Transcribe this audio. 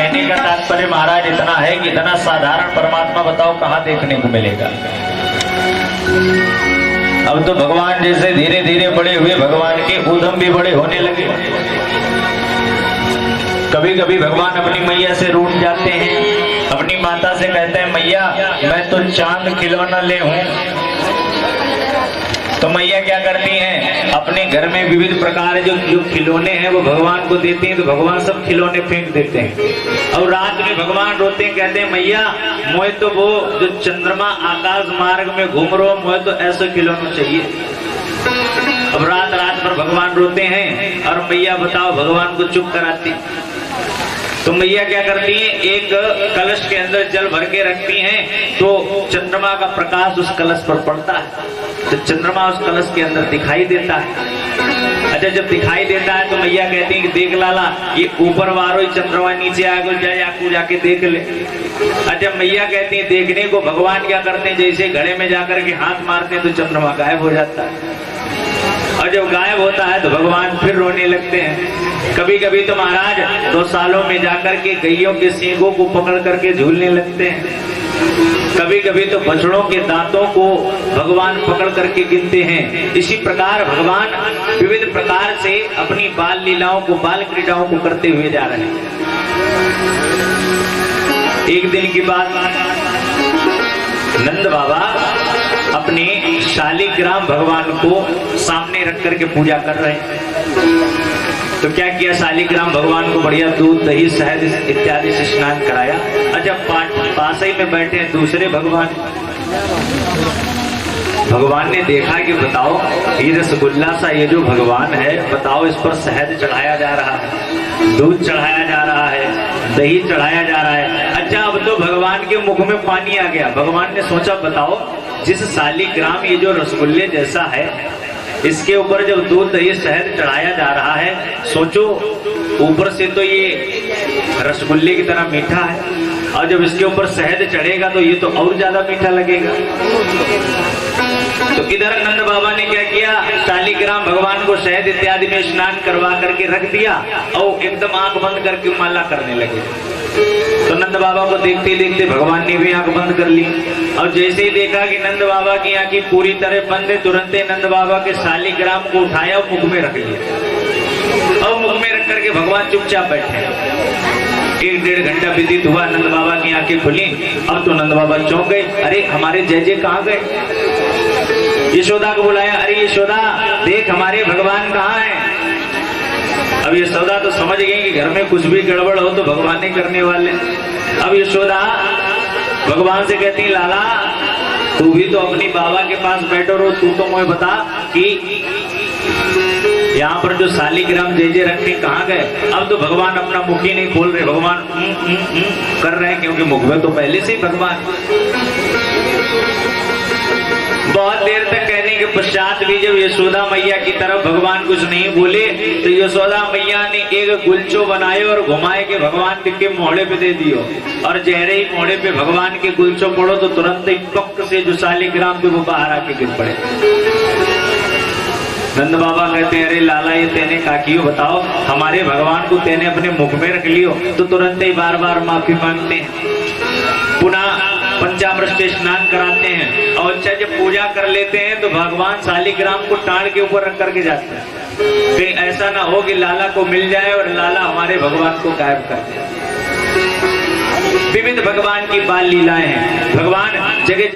कहने का तात्पर्य महाराज इतना है कि इतना साधारण परमात्मा बताओ कहाँ देखने को मिलेगा। अब तो भगवान जैसे धीरे धीरे बड़े हुए, भगवान के उद्यम भी बड़े होने लगे। कभी कभी भगवान अपनी मैया से रूठ जाते हैं, अपनी माता से कहते हैं मैया मैं तो चांद खिलौना ले हूं। तो मैया क्या करती हैं, अपने घर में विविध प्रकार जो खिलौने हैं वो भगवान को देती हैं, तो भगवान सब खिलौने फेंक देते हैं। और रात में भगवान रोते हैं, कहते हैं मैया मोए तो वो जो चंद्रमा आकाश मार्ग में घूम रहा मोए तो ऐसा खिलौना चाहिए। अब रात रात भर भगवान रोते हैं और मैया बताओ भगवान को चुप कराती। तो मैया क्या करती है, एक कलश के अंदर जल भर के रखती हैं, तो चंद्रमा का प्रकाश उस कलश पर पड़ता है, तो चंद्रमा उस कलश के अंदर दिखाई देता है। अच्छा जब दिखाई देता है तो मैया कहती है कि देख लाला ये ऊपर वारो चंद्रमा नीचे आगे जाके देख ले। अच्छा मैया कहती है देखने को, भगवान क्या करते हैं जैसे घड़े में जाकर के हाथ मारते हैं तो चंद्रमा गायब हो जाता है। और जब गायब होता है तो भगवान फिर रोने लगते हैं। कभी कभी तो महाराज 2 सालों में जाकर के गैयों के सींगों को पकड़ करके झूलने लगते हैं। कभी कभी तो बछड़ों के दांतों को भगवान पकड़ करके गिनते हैं। इसी प्रकार भगवान विविध प्रकार से अपनी बाल लीलाओं को, बाल क्रीडाओं को करते हुए जा रहे हैं। एक दिन की बात, नंद बाबा अपने शालिग्राम भगवान को सामने रख करके पूजा कर रहे हैं। तो क्या किया, शालिग्राम भगवान को बढ़िया दूध दही शहद इत्यादि से स्नान कराया। और जब पास ही में बैठे हैं दूसरे भगवान ने देखा कि बताओ ये रसगुल्ला सा ये जो भगवान है, बताओ इस पर शहद चढ़ाया जा रहा है, दूध चढ़ाया जा रहा है, दही चढ़ाया जा रहा है। अच्छा अब तो भगवान के मुख में पानी आ गया। भगवान ने सोचा बताओ जिस शालिग्राम ये जो रसगुल्ले जैसा है, इसके ऊपर जब दूध दही शहद चढ़ाया जा रहा है, सोचो ऊपर से तो ये रसगुल्ले की तरह मीठा है, और जब इसके ऊपर शहद चढ़ेगा तो ये तो और ज्यादा मीठा लगेगा। तो इधर नंद बाबा ने क्या किया, शालिग्राम भगवान को शहद इत्यादि में स्नान करवा करके रख दिया और एकदम आंख बंद करके माला करने लगे। तो नंद बाबा को देखते देखते भगवान ने भी आंख बंद कर ली। और जैसे ही देखा कि नंद बाबा की आंखें पूरी तरह बंद है, तुरंत नंद बाबा के शालिग्राम को उठाया और मुख में रख लिया। और मुख में रख करके भगवान चुपचाप बैठे। 1-1.5 घंटा व्यतीत हुआ, नंद बाबा की आंखें खुली। अब तो नंद बाबा चौंक गए, अरे हमारे जय कहाँ गए। यशोदा को बुलाया, अरे यशोदा देख हमारे भगवान कहाँ हैं। अब यशोदा तो समझ गई कि घर में कुछ भी गड़बड़ हो तो भगवान ही करने वाले। अब यशोदा भगवान से कहती लाला तू भी तो अपनी बाबा के पास बैठो रो, तू तो मुझे बता कि यहाँ पर जो शालिग्राम जय रखे कहाँ गए। अब तो भगवान अपना मुख ही नहीं खोल रहे, भगवान कर रहे हैं, क्योंकि मुख में तो पहले से ही भगवान। बहुत देर तक कहने के पश्चात भी जब यशोदा मैया की तरफ भगवान कुछ नहीं बोले, तो यशोदा मैया ने एक गुलचो बनाए और घुमाए के भगवान के मोहड़े पे दे दियो। और जहरे ही मोहड़े पे भगवान के गुलचो पड़ो तो तुरंत ही पक से जो शालिग्राम पे वो बाहर आके गिर पड़े। नंद बाबा कहते हैं अरे लाला ये तेने काकियो बताओ, हमारे भगवान को तेने अपने मुख में रख लियो। तो तुरंत ही बार बार माफी मांगते हैं, पुनः पंचामृत से स्नान कराते हैं। और अच्छा जब पूजा कर लेते हैं तो भगवान शालिग्राम को टाड़ के ऊपर रख करके जाते हैं, कहीं ऐसा ना हो कि लाला को मिल जाए और लाला हमारे भगवान को गायब कर दे। विविध भगवान की बाल लीलाएं हैं। भगवान जगह